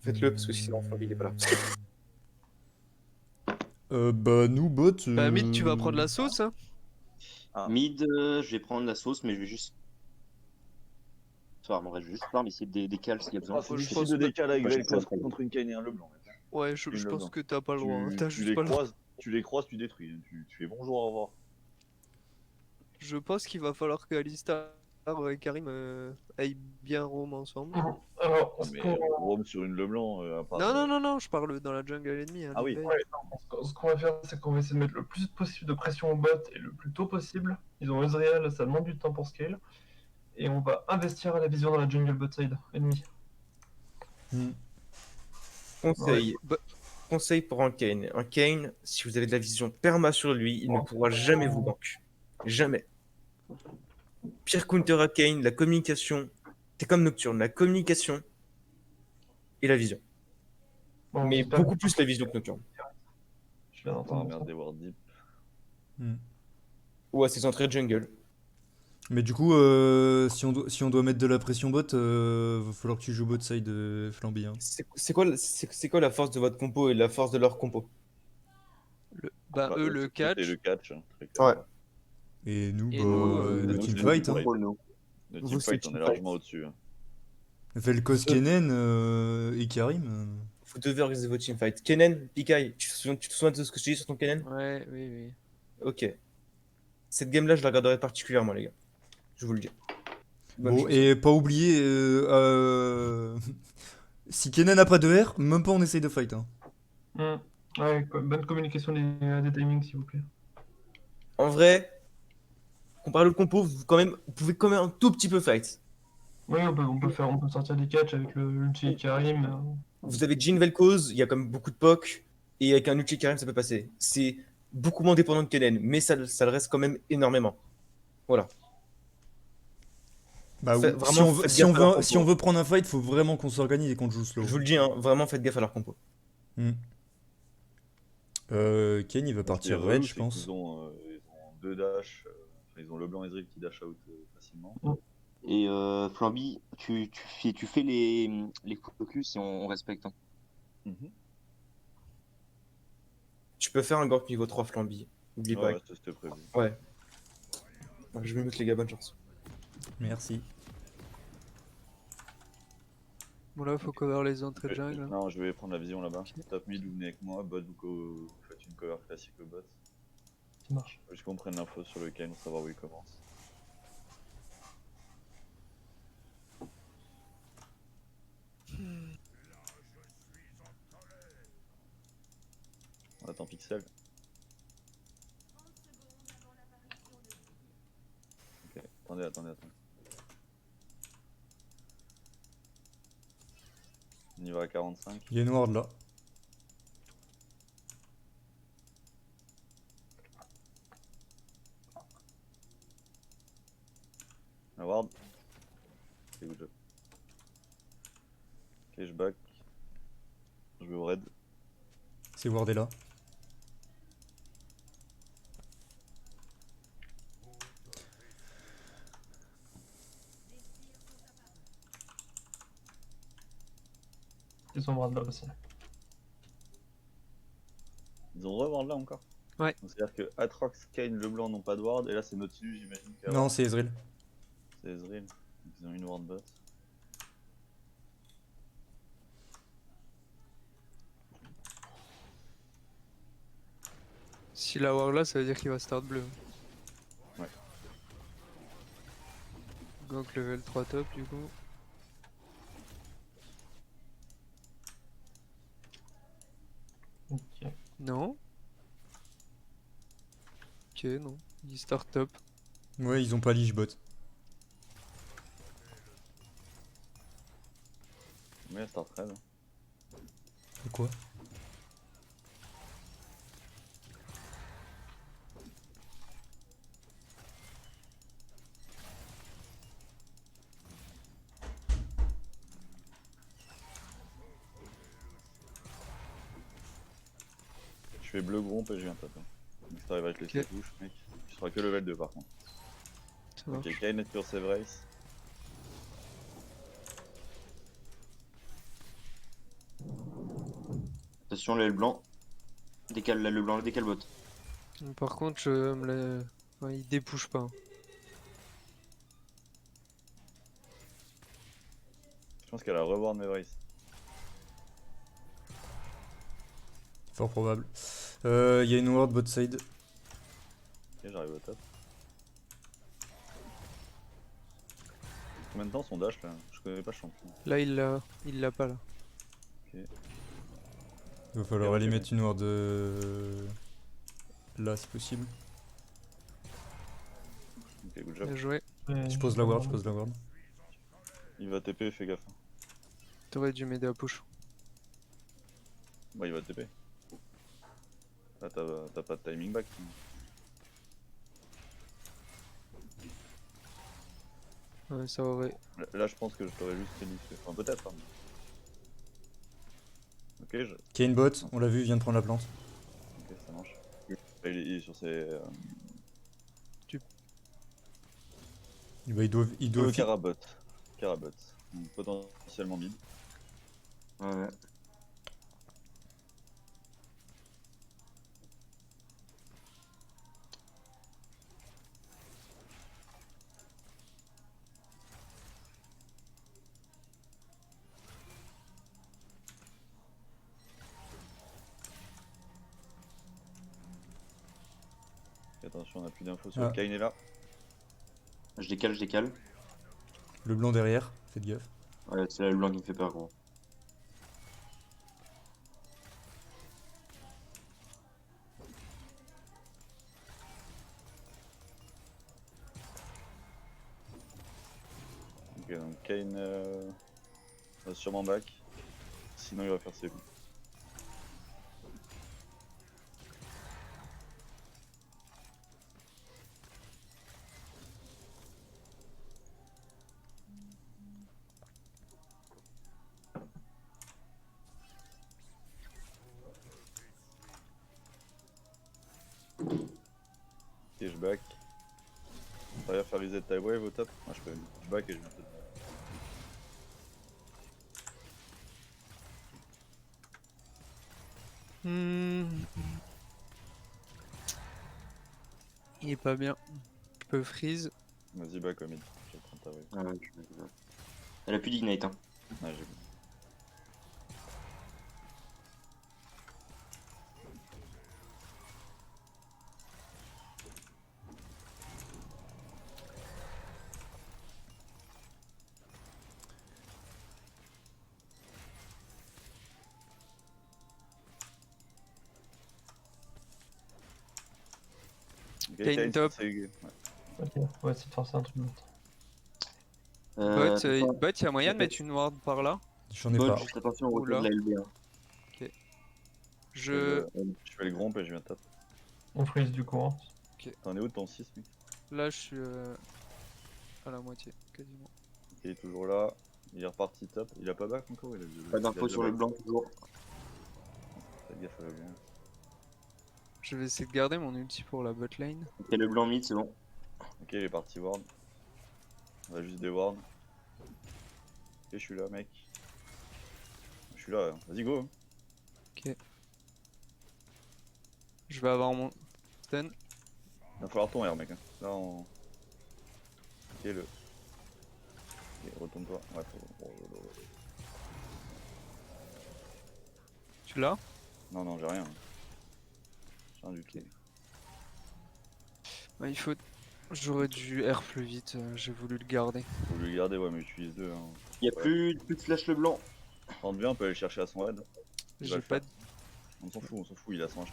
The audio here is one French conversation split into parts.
Faites-le parce que sinon Flamby il est pas là. Bah, nous, bot. Bah, mid, tu vas prendre la sauce, hein. Mid, je vais prendre la sauce, mais je vais juste. Enfin, en vrai, je vais juste farm, essayer de décaler s'il y a besoin. C'est je difficile pense de même- décaler avec Moi, j'ai Vel'Koz pas le contre une Kayn et un Leblanc. Mec. Ouais, je Une pense Leblanc. que t'as pas le droit. Hein. T'as Tu juste les pas le droit. croises, tu détruis. Tu fais bonjour, au revoir. Je pense qu'il va falloir que Alistar et Karim aillent bien roam ensemble. Alors, Ouais, ce mais qu'on Rome sur une Leblanc, à part. Non, je parle dans la jungle ennemie. Hein, Ah oui. les ouais, non, ce qu'on va faire, c'est qu'on va essayer de mettre le plus possible de pression au bot et le plus tôt possible. Ils ont Ezreal, ça demande du temps pour scale. Et on va investir à la vision dans la jungle bot side ennemi. Conseil. Bah, Conseil pour un Kayn. Un Kayn, si vous avez de la vision perma sur lui, il ne pourra jamais vous gank. Jamais. Pire counter à Kayn, la communication. C'est comme Nocturne, la communication et la vision. Bon, Mais j'espère beaucoup que- plus la vision que Nocturne. Je viens On va d'entendre ça. remerder Ward Deep. Ou à ses entrées jungle. Mais du coup, si on doit mettre de la pression bot, va falloir que tu joues bot side Flamby. Hein. C'est quoi la force de votre compo et la force de leur compo? bah, eux, le C'est catch. le catch. Hein, très Ouais. clairement. Et nous, Et bah, nous, le nous, teamfight. c'est Hein. le Contrôle, nous. Le Vous, teamfight, c'est on est teamfight. largement au-dessus. Hein. Vel'Koz, Kennen et Karim. Vous devez organiser votre teamfight. Kennen, Pikai, tu te souviens de ce que je te dis sur ton Kennen? Ouais, oui. Ok. Cette game-là, je la regarderai particulièrement, les gars. Je vous le dis. Bonne Bon, chance. et pas oublier, si Kennen n'a pas de R, même pas on essaye de fight. Hein. Ouais, bonne communication des timings, s'il vous plaît. En vrai, comparé à l'autre compo, vous pouvez quand même un tout petit peu fight. Oui, on peut sortir des catchs avec le ulti Karim. Vous avez Jhin Vel'Koz, il y a quand même beaucoup de poke, et avec un ulti Karim, ça peut passer. C'est beaucoup moins dépendant de Kennen, mais ça le reste quand même énormément. Voilà. Bah, Vraiment, faites si on gaffe à leur veut, si on compo. veut prendre un fight, faut vraiment qu'on s'organise et qu'on joue slow. Je vous le dis, hein, vraiment, faites gaffe à leur compo. Ken, il va Ce qui est partir relou, red, je c'est pense. qu'ils ont deux dash. Ils ont Leblanc et Ezreal qui dash out facilement. Et Flamby, tu fais les focus et on respecte. Hein. Mhm. Tu peux faire un gank niveau 3 Flamby. N'oublie pas. Ouais, c'était prévu. Ouais. Je vais mettre les gars, bonne chance. Merci. Bon, là, faut cover les entrées de jungle. Hein. Non, je vais prendre la vision là-bas. Top mid, vous venez avec moi. Bot, vous faites une cover classique au bot. Ça marche. Juste qu'on prenne l'info sur le Kayn pour savoir où il commence. On attend Pixel. Ok, attendez. On y va à 45. Il y a une ward là. Un ward. C'est good job. Ok, je back. Je vais au raid. C'est ward est là. Ils sont bras de là aussi. Ils ont re-ward là encore. Ouais. C'est-à-dire que Atrox, Kayn, Leblanc n'ont pas de ward, et là c'est Nautilus, j'imagine. Non, c'est Ezreal. C'est Ezreal. Donc ils ont une ward bot. Si la war là, ça veut dire qu'il va start bleu. Ouais. Donc level 3 top du coup. Ok. Non. Ok, non. Il start top. Ouais, ils ont pas liche bot. Mais start raid. Quoi? Je fais bleu grompe et je viens taper. Donc si t'arrives à te laisser Ok. touche, mec. Tu seras que level 2 par contre. Ça Ok, marche. Kayn est sur save race. Attention, là, le blanc. Décale, là, le blanc, décale bot. Par contre, je me ouais, il débouche pas. Je pense qu'elle a reward Mevris. Fort probable. Il y a une ward bot side. Ok, j'arrive au top. Combien de temps son dash là? Je connais pas le champion. Là, il l'a pas là. Il va falloir Ok, aller ok. mettre une ward là si possible. Ok, good job. Bien joué. Et Je pose la ward, je pose la ward. Il va TP, fais gaffe. T'aurais dû m'aider à push. Bah, il va TP. Là, t'as pas de timing back. Ouais, ça aurait. Là, je pense que je t'aurais juste tennis. Enfin, peut-être. Hein. Ok, Kane bot, on l'a vu, il vient de prendre la plante. ok, ça marche. Il est sur ses. Bah, il doit Carabot. Carabot. Donc, potentiellement mid. Ouais. Et attention, on a plus d'infos sur Ah. le Kain est là. Je décale, je décale. le blanc derrière, faites gaffe. Ouais, c'est là le blanc qui me fait peur, gros. Ok, donc Kain va sûrement back. Sinon, il va faire ses coups. Ok, je back. T'arrives à faire reset ta wave au top? Moi, je peux. Je back et je mets un peu de. Il est pas bien. Je peux freeze. Vas-y, back au mid. Je vais prendre ta wave. Ouais, elle a plus d'ignite, hein. Ouais, j'ai vu. Ok, Kain top. ouais. Ok, on va essayer de forcer un truc d'autre. Bot, y a moyen de mettre une ward par là. J'en ai Bot, pas. juste attention au Oula. retour de la LB. Hein. Je. Je fais le gromp et je viens top. On freeze du coup. Hein. T'en es où de ton 6, mec? Là, je suis à la moitié, quasiment. Ok, il est toujours là. Il est reparti top. Il a pas back encore? Pas d'infos sur le blanc toujours. Faites gaffe à le blanc. Je vais essayer de garder mon ulti pour la bot lane. Ok, le blanc mid, c'est bon. Ok, il est parti ward. On a juste des wards. Ok, je suis là, mec. Je suis là, vas-y, go. Je vais avoir mon stun. Il va falloir ton R, mec. Hein. Là, on. Ok, le. Ok, retourne-toi. Ouais, faut. Tu l'as? Non, non, j'ai rien. J'ai rien du tout. Ouais, il faut. J'aurais dû R plus vite, j'ai voulu le garder. Faut le garder, ouais, mais utilise deux. Hein. Il y a plus de flash le blanc. Quand on devient, on peut aller le chercher à son raid. Il va J'ai le pas faire. On s'en fout, il a 100 HP.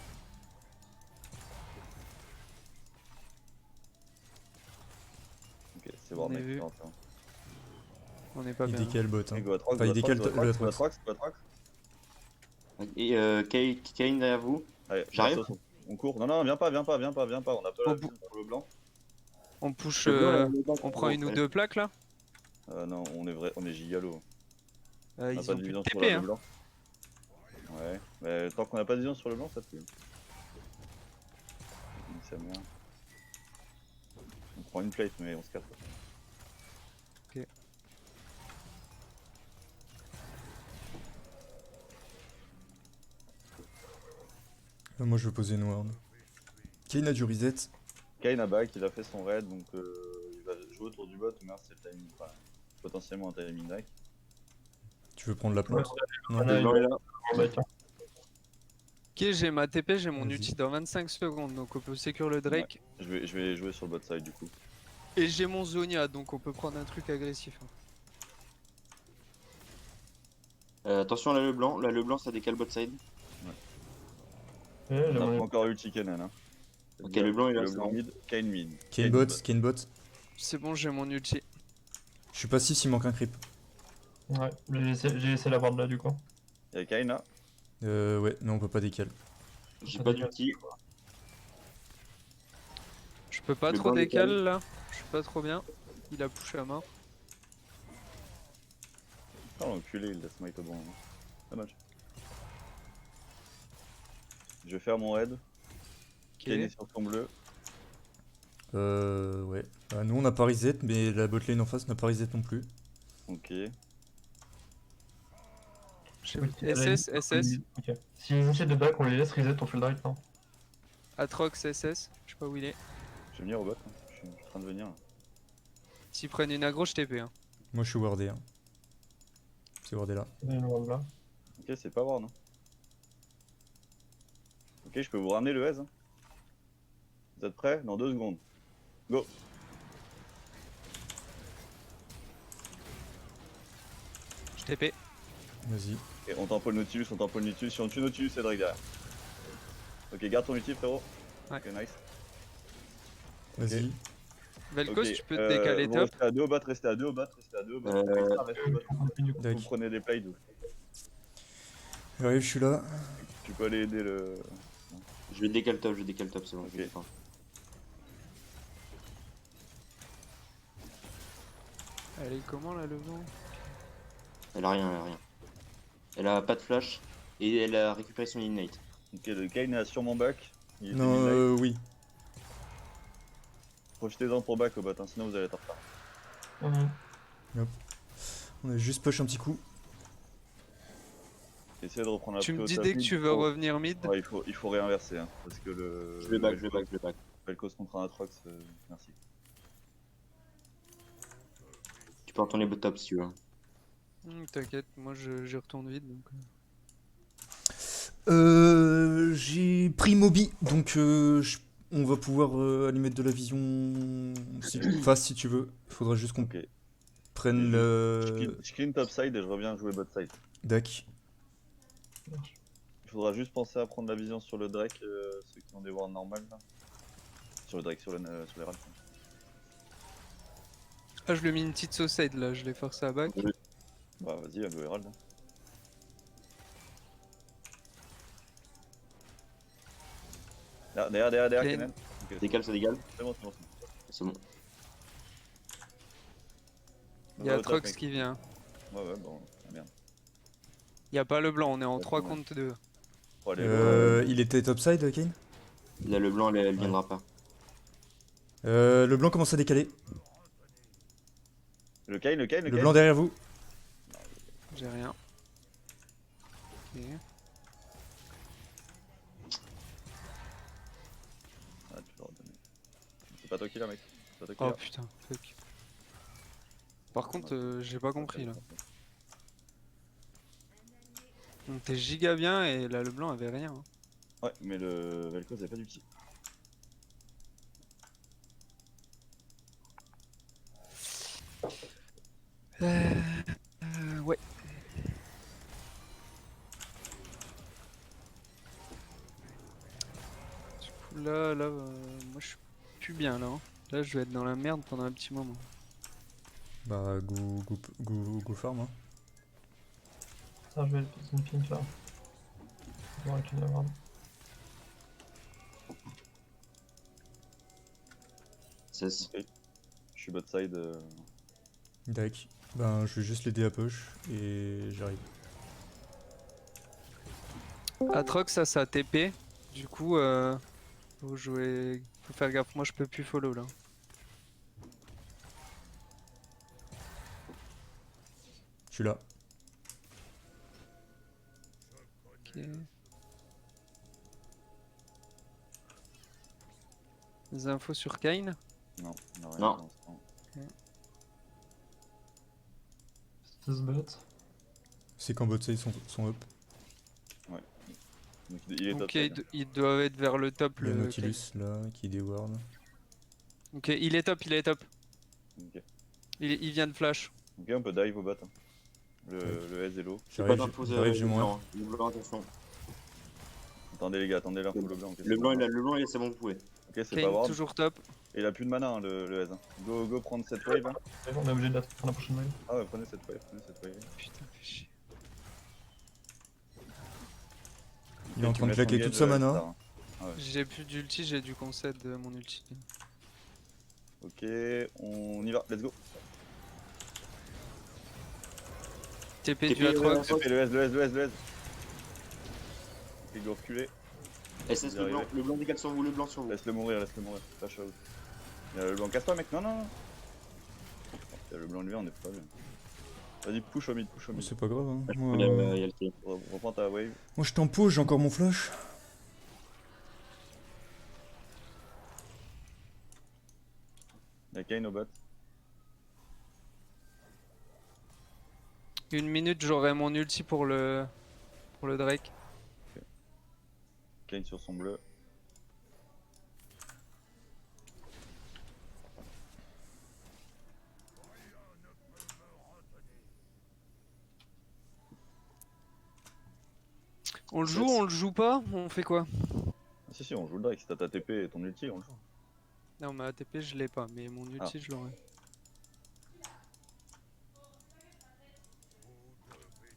Ok, c'est On ward, est mec. vu. c'est rentré. On est pas Il bien. décale bot. Hein. Go Atrox, Enfin, il décale le Atrox, Atrox. Atrox, Atrox. Et Kain derrière vous. Allez, J'arrive. on court. Non, non, viens pas. On a pas la Au vision bout. sur le blanc. On push. Le blanc, là, est back, On prend gros. une ou deux plaques là? Non, on est gigalo. On a Ils pas ont de plus vision de sur TP, le hein. blanc. Ouais, mais tant qu'on a pas de vision sur le blanc, ça pue. Sa mère. On prend une plate, mais on se casse. Ok. Moi je vais poser une ward. Kane a du reset. Kayn a back, il a fait son raid, donc il va jouer autour du bot, mais c'est le timing, enfin, potentiellement un timing back. Tu veux prendre la Ouais, plante? Non. Voilà, Le blanc est là. il va back, hein. Ok, j'ai ma TP, j'ai mon Vas-y. ulti dans 25 secondes, donc on peut secure le Drake. Je vais jouer sur le bot side du coup. Et j'ai mon Zonia, donc on peut prendre un truc agressif. Hein. Attention là le blanc ça décale bot side. Ouais, On j'ai a mon- pas encore ulti Kennen. Hein. Ok, le blanc est là, Le c'est blanc bon. mid, Kayn mid. Kane bot, Kane bot. C'est bon, j'ai mon ulti. Je suis passif s'il manque un creep. Ouais, j'ai laissé la ward là du coup. Il y a Kayn là. Ouais, mais on peut pas décaler. J'ai pas d'ulti. Je peux pas Le trop blanc décaler décale. là. Je suis pas trop bien. Il a push à mort. Oh l'enculé, il laisse smite au bon moment. Dommage. Je vais faire mon raid. Ok. Kayn est sur son bleu. Ouais. Nous on n'a pas reset, mais la bot lane en face n'a pas reset non plus. Ok. J'ai Oui, SS, SS, Ok. Si on essaie de back, on les laisse reset, on fait le drive, non? Atrox, SS. Je sais pas où il est. Je vais venir au bot. Hein. Je suis en train de venir. Là. S'ils prennent une aggro, je TP. Hein. Moi je suis wardé. Hein. C'est wardé là. Il y a une ward là. Ok, c'est pas voir non. Ok, je peux vous ramener le S. Hein. Vous êtes prêts? Dans 2 secondes. Go. Je TP. Vas-y. Et on tamponne Nautilus, on tamponne Nautilus. Si on tue Nautilus, c'est Drake derrière. Ok, garde ton ulti frérot. Ouais. Ok, nice. Vas-y. Velkos, Ok, tu peux te décaler vous top. restez à 2 au bot, restez à 2 au bot, restez à 2 au bot. Reste au bot. Du coup, Dac. Vous prenez des plays, J'arrive, je suis là. tu peux aller aider le... Je vais décale top, c'est bon. Ok. je vais faire. Elle est comment là le vent? Elle a rien, elle a rien. Elle a pas de flash et elle a récupéré son innate. Ok, le Kayn est sur mon back. Il était Non, midnight. oui. Profitez-en pour back au bot, hein, sinon vous allez être en retard. On a juste push un petit coup. Essayez de reprendre la Tu me prio dis top dès que mid, tu veux revenir mid. Ouais, il faut réinverser, hein, parce que le... Je vais back, je vais back, je vais back. Velkos contre un Atrox, merci. Tu peux retourner bot top si tu veux. T'inquiète, moi j'y retourne vite donc. J'ai pris Moby, donc on va pouvoir aller mettre de la vision face si tu veux. Il faudra juste qu'on Ok. prenne le... Je clean top side et je reviens jouer bot side. Dac. Il faudra juste penser à prendre la vision sur le Drake, ceux qui ont des wards normales là. Sur le Drake, sur les ralph. Ah, je lui ai mis une petite saucade là, je l'ai forcé à back. Bah vas-y, go Herald. Derrière, Clean. Kennen. Ok, Décale, ça décale. c'est bon. C'est bon. Il y a Au top, Atrox mec. qui vient. Ouais, bon, merde. Il y a pas le blanc, on est en Ouais, 3 ouais. contre 2. Faut aller loin. Il était topside, Kane? Là, le blanc, elle viendra pas. Le blanc commence à décaler. Le Kayn. Le blanc derrière vous. J'ai rien. Ok. Ah, tu l'auras donné. C'est pas toi qui l'as, mec. C'est pas toi qui Oh l'as. putain, fuck. Par contre, j'ai pas compris là. Donc t'es giga bien et là le blanc avait rien. Hein. Ouais, mais le Velkos avait pas d'ulti. Ouais. Du coup là, moi je suis plus bien là. Hein. Là je vais être dans la merde pendant un petit moment. Bah, go farm. Hein. Ça, je vais le poser une pink là. On va clean la ward. Cesse. Je suis bot side. Dac. Ben, je vais juste l'aider à push et j'arrive. Atrox ça, ça TP. Du coup, faut jouer. Faut faire gaffe, moi je peux plus follow là. Je suis là. Ok. Des infos sur Kane? Non, on a rien Non. pour l'instant. C'est ce bot. C'est quand bot side sont up. Donc il est top Ok, side. ils doivent être vers le top. Il y a Le Nautilus là qui déward. Kane. Ok, il est top, il est top. Ok. Il vient de flash. Ok, on peut dive au bot. Hein. Le S et l'eau. J'ai pas J'arrive, d'infos j'arrive, le j'ai moins. blanc. Le blanc, attention. Attendez les gars, attendez l'info le blanc. ok, Le c'est blanc, bon. le blanc, c'est bon, vous pouvez. Ok, c'est pas Kane ward. toujours top. Et il a plus de mana hein, le S. Hein. Go prendre cette wave. Hein. On est obligé d'attendre la prochaine wave. Ah ouais, prenez cette wave, prenez cette wave. Putain, fais chier. Il est en Tu train de me laisses claquer engage, toute sa mana. Star, hein. Ah ouais. J'ai plus d'ulti, j'ai dû concède mon ulti. Ok, on y va, let's go. TP TP, du Atrox. TP, le S. Ok, go reculer. SS le blanc décale sur vous, le blanc sur vous. Laisse-le mourir. Flash out. Il y a le blanc, casse-toi mec, non. Il y a le blanc lui, on est pas bien. Vas-y, push au mid. C'est pas grave. Hein. Il Moi, y a le kill. Reprends ta wave. moi je t'en pose, j'ai encore mon flash. Il y a Kane au bot. 1 minute, j'aurai mon ulti pour le Drake. Kane sur son bleu. On le joue, on le joue pas? On fait quoi? Ah, si, on joue le Drake. Si t'as ta TP et ton ulti, on le joue. Non, ma ATP je l'ai pas, mais mon ulti je l'aurai.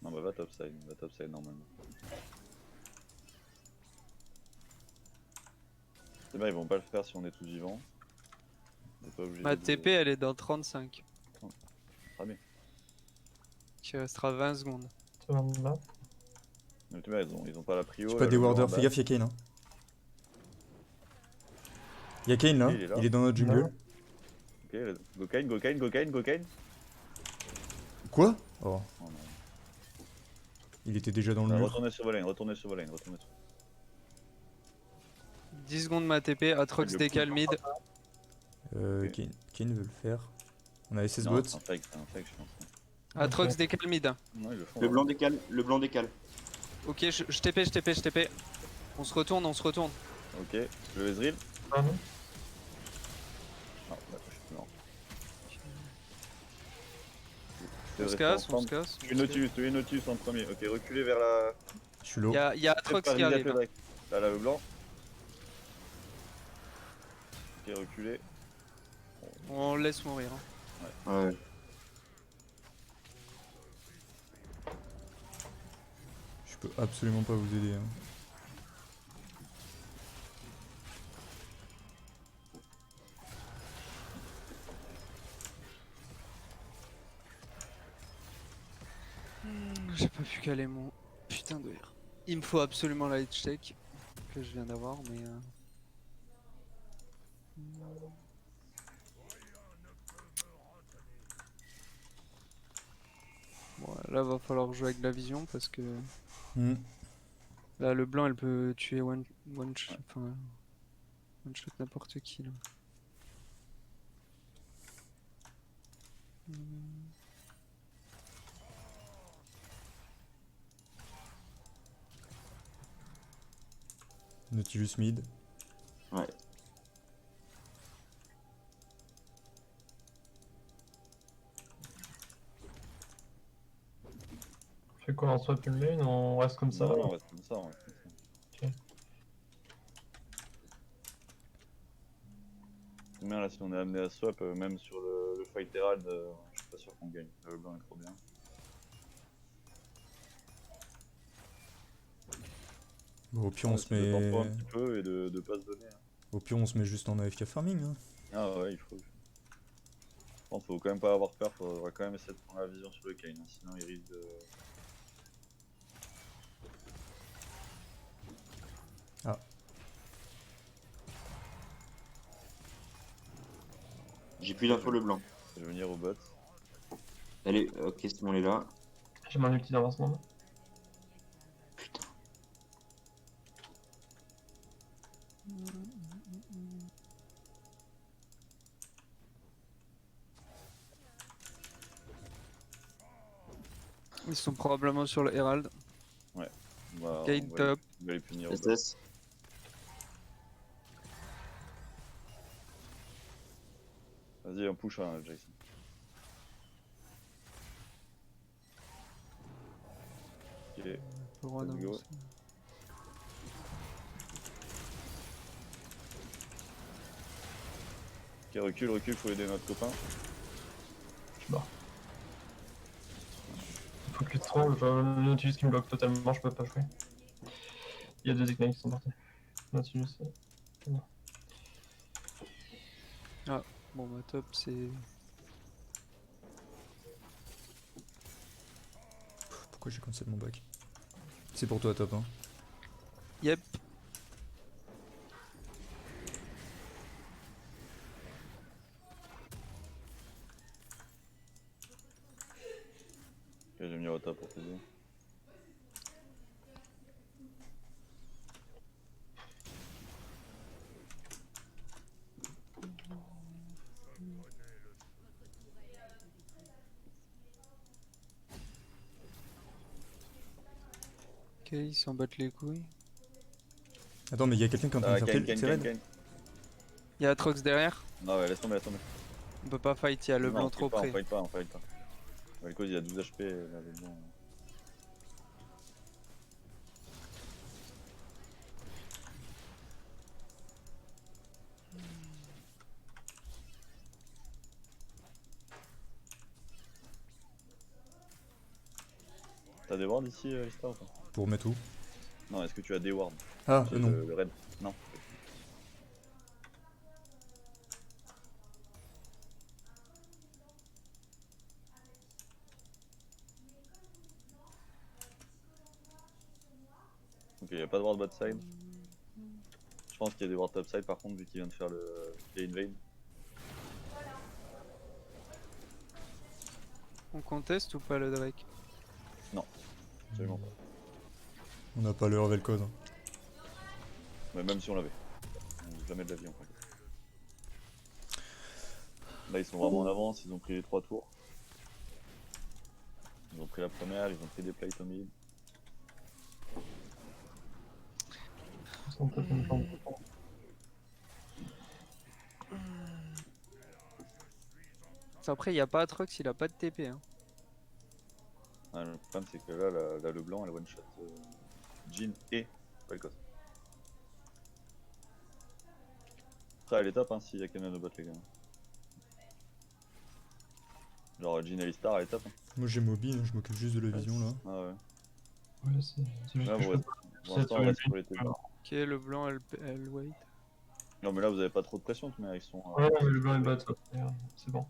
Non, bah va topside normalement. C'est bien, ils vont pas le faire si on est tous vivants. On est pas obligé Ma de- TP elle est dans 35. Très bien. Il restera 20 secondes. C'est vraiment là. Mais tu vois, ils ont pas la prio. J'ai là, pas le des blanc warders, en fais bas. gaffe, y'a Kane. Hein. Y'a Kane là, Il est là. il est dans notre jungle. Non. Ok, go Kane. Quoi? Oh, Oh non. il était déjà dans le mur. Retournez sur vos lanes. 10 secondes ma TP, Atrox Le décale mid. Ok. Kane veut le faire. On a SS Non, bots. c'est un fake, je pense. Atrox décale mid. Non, ils le font. Le hein. blanc décale. Ok, je TP. On se retourne. Ok, le Ezreal. Ah non. Non, d'accord, je suis mort. On se casse. Tu es Nautilus en premier. Ok, reculez vers la. Je suis low. Il y a Atrox qui arrive. Là, le blanc. Ok, reculez. On le laisse mourir. Hein. Ouais. Je peux absolument pas vous aider. Hein. J'ai pas pu caler mon putain de R. Il me faut absolument la hitch check que je viens d'avoir, mais. Bon, là va falloir jouer avec la vision parce que Hmm. là le blanc elle peut tuer one shot, enfin one shot n'importe qui là. Nautilus mid. Ouais. On fait quoi, on swap une lane, on reste comme ça? Non, on reste comme ça. Ok. Combien là, si on est amené à swap, même sur le fight Herald, je suis pas sûr qu'on gagne. Le blanc est trop bien. Bon, au pire, on se De met. tempo un petit peu et de pas se donner. Hein. Au pire, on se met juste en AFK farming. Hein. Ah ouais, il faut. Bon, faut quand même pas avoir peur, faudra quand même essayer de prendre la vision sur le Kane, hein, sinon il risque de. Ah. J'ai plus d'infos le blanc. Je vais venir au bot. Elle est. Ok, c'est bon, elle est là. J'ai mon ulti d'avancement. Putain. Ils sont probablement sur le Herald. Kane top. On va les punir. au bas. SS. Vas-y, on push hein, Jason. Ok, Pour Let's go. avancer. Ok, recule, faut aider notre copain. Focus trop, Nautilus qui me bloque totalement, je peux pas jouer. Il y a deux Ignite qui sont partis. Nautilus, c'est bon. Bon bah top, c'est... Pourquoi j'ai cancel mon bac? C'est pour toi, top, hein. Yep. Ok, j'ai mis Rota pour t'aider. Ok, ils s'en battent les couilles. Attends, mais il y a quelqu'un qui est en train de Ah, faire Kane. Tyrell. Il y a Atrox derrière. Non, ouais, laisse tomber. On peut pas fight, il y a le Non, blanc on trop fight pas, près. on fight pas, on fight pas. Valkos il a 12 HP, là, le blanc. T'as des wards ici, Alistar ou pas? Pour mettre où? Non, est-ce que tu as des wards? Ah, J'ai non. Le raid. Non. Ok, y'a pas de ward bot side. Je pense qu'il y a des wards top side par contre, vu qu'il vient de faire le invade. On conteste ou pas le Drake? Absolument pas. On n'a pas le Vel'Koz. Hein. Mais même si on l'avait. On jamais de la vie en fait. Là ils sont vraiment en avance, ils ont pris les 3 tours. Ils ont pris la première, ils ont pris des plates au mid. Ils sont peut-être une jambe. Après, il y a pas Atrox, il a pas de TP. Hein. Ah, le problème c'est que là le blanc elle one shot Jhin et Vel'Koz. Après elle est top hein, s'il y a Cannon au bot les gars. Genre Jhin Alistar elle est top hein. Moi j'ai Moby, hein, je m'occupe juste de la vision là. Ah ouais. Ouais, c'est juste Là que pour je peux l'instant on reste sur les TP. Ok, le blanc, elle wait. Non mais là vous avez pas trop de pression tout mais ils sont... Ouais, mais le blanc est bas, c'est bon.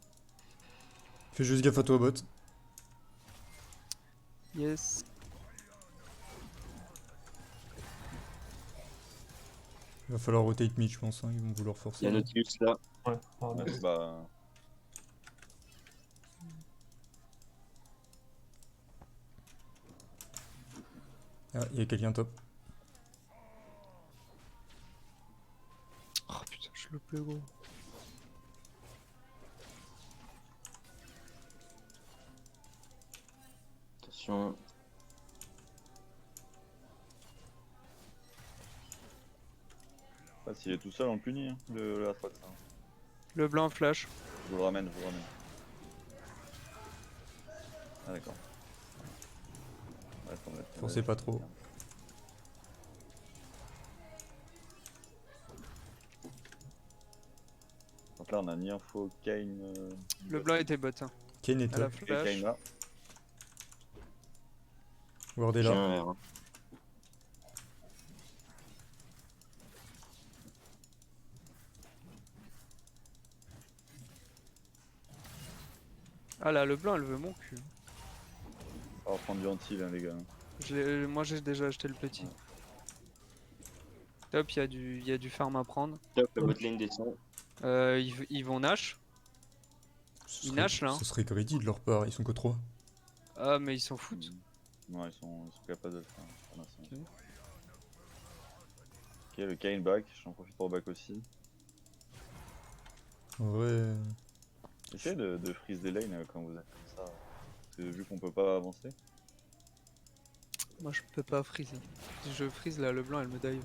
Fais juste gaffe à toi, bot. Yes. Il va falloir rotate mid, je pense, hein, ils vont vouloir Il y forcer. a Nautilus là. Ouais, pardon. Ouais, bah... Ah, il y a quelqu'un top. Oh putain, je loupe le gros. Attention. Ah, s'il est tout seul on le punit hein, le Atrox. Hein. Le blanc flash. Je vous le ramène, Ah d'accord. Ouais, faut mettre- Forcez pas trop. Donc là on a ni info Kane... Le blanc était bot. Hein. Kane est À la top. Et Kane flash. là. Ward est J'ai là. un R. Ah là, le blanc, elle veut mon cul. On va prendre du anti là les gars. Moi, j'ai déjà acheté le petit. Top, il y a du farm à prendre. Top, le bot lane descend. Ils vont Nash. Ce Ils serait- nagent, là, hein. Ce serait greedy de leur part, ils sont que 3. Ah, mais ils s'en foutent. Non ils sont capables de le faire. pour l'instant. Ok. Ok le Kane back, j'en profite pour back aussi. En vrai. Essayez de freeze des lanes quand vous êtes comme ça. Parce que vu qu'on peut pas avancer. Moi je peux pas freeze. Si je freeze là, le blanc elle me dive.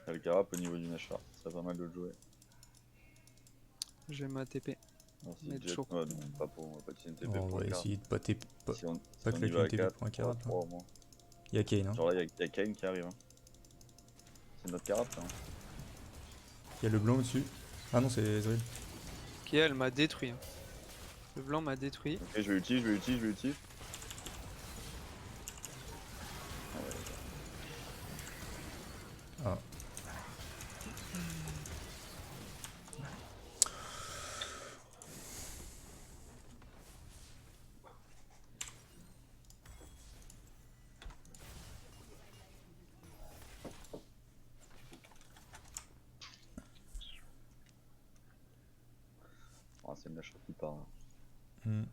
T'as le carap au niveau du Nashar, ça serait pas mal de le jouer. J'ai ma TP. Merci Mais Jet. toujours. Ouais, non, pas pour, on va pas utiliser une TP Bon, on pour va le carap. essayer de pas taper. Si on, pas si on y claquer va une à TP 4, pour un carap, là. 3 au moins. Il y a Kane, hein. Genre là, y a Kane qui arrive. Hein. C'est notre carap là. Hein. Il y a le blanc au-dessus. Ah non, c'est Ezreal. Qui elle m'a détruit. Hein. Le blanc m'a détruit. Ok, je vais ulti, je vais ulti, je vais ulti. Ah. Ah, c'est le Nashar qui part. Hein. Hmm.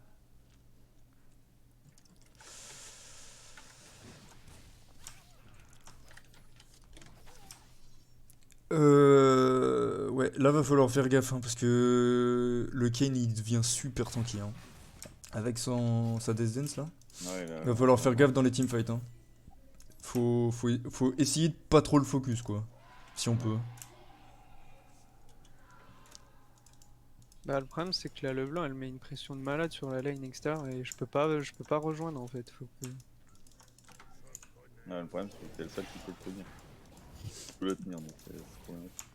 Ouais, là va falloir faire gaffe hein, parce que le Kane il devient super tanky hein. Avec sa Death Dance là. Ouais, là, Va falloir faire gaffe dans les teamfights hein. Faut essayer de pas trop le focus quoi. Si on peut. Bah le problème c'est que là le blanc elle met une pression de malade sur la lane etc. Et je peux pas rejoindre en fait. Faut que... Ouais, le problème c'est que t'es le seul qui peut le tenir. Tu peux le tenir donc c'est problématique.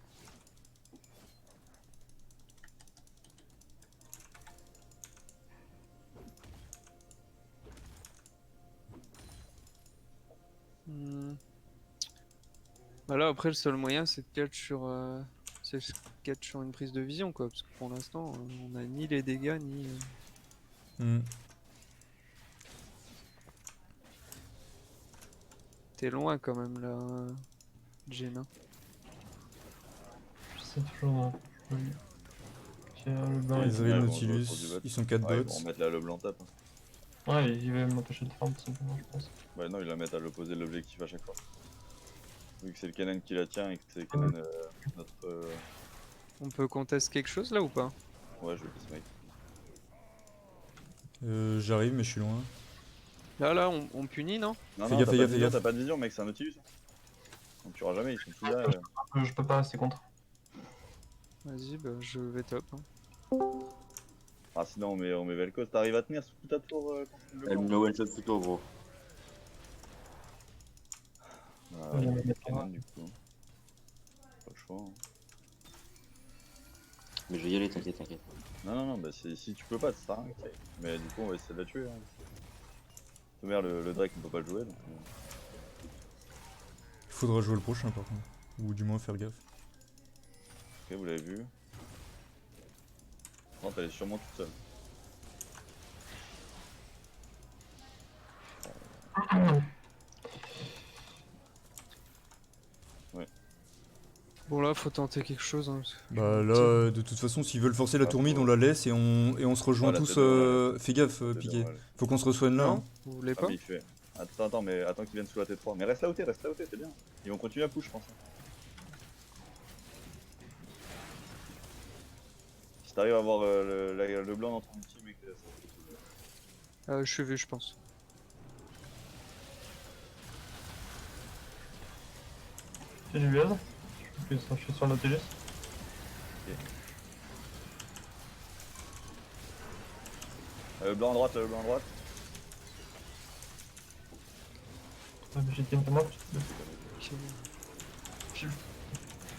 Hmm. Bah là après le seul moyen c'est de catch sur une prise de vision quoi. Parce que pour l'instant on a ni les dégâts ni... Hmm. T'es loin quand même là, Jen. Hein. Je sais toujours. Le blanc, Ezreal, Ouais, Nautilus, sur du bot. ils sont 4 Ouais, ils bots. vont remettre là le blanc tape. Hein. ouais, il va m'empêcher de farm tout simplement, je pense. Bah non, ils la mettent à l'opposé de l'objectif à chaque fois. Vu que c'est le Kennen qui la tient et que c'est Kennen notre... On peut contester quelque chose là ou pas? Ouais, je vais ce mec. J'arrive mais je suis loin. Là on punit non? Non, Fais non, gaffe, t'as fais pas gaffe, de fais vision, gaffe. t'as pas de vision, mec, c'est un Nautilus. Donc tu auras jamais, ils sont tous là. Je peux pas rester contre. Vas-y bah je vais top. Hein. Ah, sinon on met Vel'Koz. T'arrives à tenir sous ta tour contre le Elle blanc? me one shot plutôt gros. Ah, ouais, il y a Kennen du coup. Pas le choix. Hein. Mais je vais y aller, t'inquiète, t'inquiète. Non, bah si tu peux pas, c'est ça. Okay. Mais du coup, on va essayer de la tuer. Hein. De merde, le Drake on peut pas le jouer. Donc, Il faudra jouer le prochain par contre. Ou du moins faire gaffe. Ok, vous l'avez vu. Non, elle est sûrement toute seule. Bon là faut tenter quelque chose. Hein, Bah là, de toute façon, s'ils veulent forcer la Ah, tour mid, faut- on la laisse et on se rejoint Voilà, tous. c'est bon, Fais gaffe, C'est Piqué. bon, ouais. Faut qu'on se reçoigne là. Non? Hein. Vous voulez Ah, pas? mais il fait. Attends, mais attends qu'ils viennent sous la T3. Mais reste là où t'es, c'est bien. Ils vont continuer à push, je pense. Si t'arrives à avoir le blanc dans ton ulti, mec, Je suis vu je pense. J'ai du build. Je suis sur Nautilus. le blanc à droite, le blanc à droite. J'ai une de mort.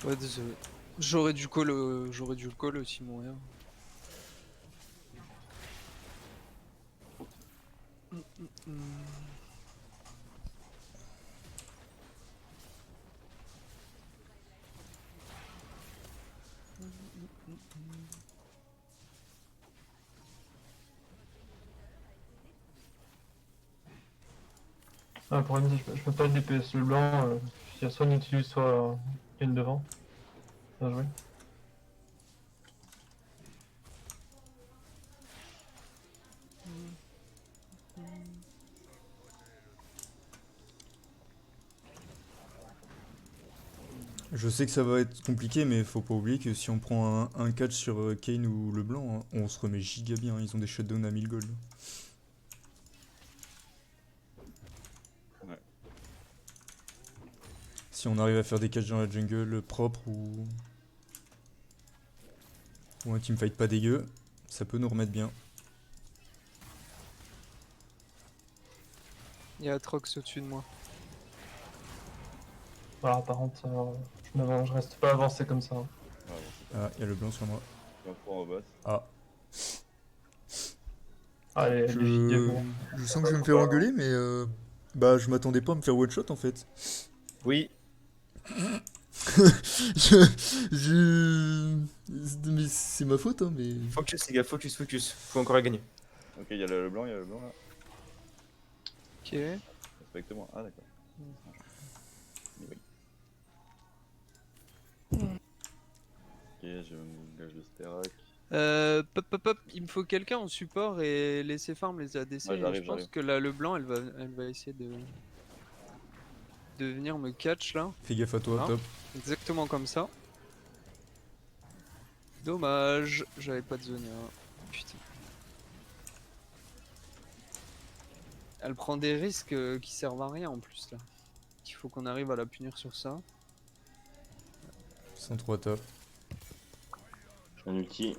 Ouais désolé. J'aurais dû le call aussi mon rien. Ah, le problème c'est que je peux pas DPS le blanc. Il y a soit Nautilus, soit Ken devant. Bien joué. Je sais que ça va être compliqué, mais faut pas oublier que si on prend un catch sur Kayn ou le blanc, hein, on se remet giga bien. Ils ont des shutdowns à 1000 gold. Ouais. Si on arrive à faire des catchs dans la jungle propres ou un teamfight pas dégueu, ça peut nous remettre bien. Il y a Atrox au-dessus de moi. Voilà, par contre, je reste pas avancé comme ça. Ouais, bon, Ah, il y a le blanc sur moi. on prend au bot. Ah. Allez, les giga Je... bon. je sens que je vais me faire engueuler, mais bah je m'attendais pas à me faire one shot en fait. Oui, je... Mais c'est ma faute, hein, mais... focus les gars, focus, focus. Faut encore la gagner. Ok, il y a le blanc, il y a le blanc là. Ok. Respecte-moi. Ah, d'accord. Oui. Ok, je me gage le Sterak. Pop, pop, pop, il me faut quelqu'un en support et laisser farm les ADC. Ouais, Et j'arrive, je pense j'arrive. que là, le blanc, elle va essayer de venir me catch là. Fais gaffe à toi, Ah. top. Exactement comme ça. Dommage, j'avais pas de Zonia. Putain. Elle prend des risques qui servent à rien en plus là. Il faut qu'on arrive à la punir sur ça. 103 top. J'ai un ulti.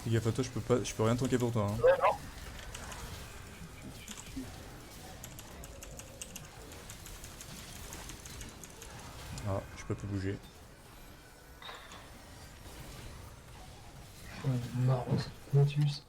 Fais gaffe à toi, je peux rien tanker pour toi. Hein. Ah, je peux plus bouger. Marrant, Nautilus.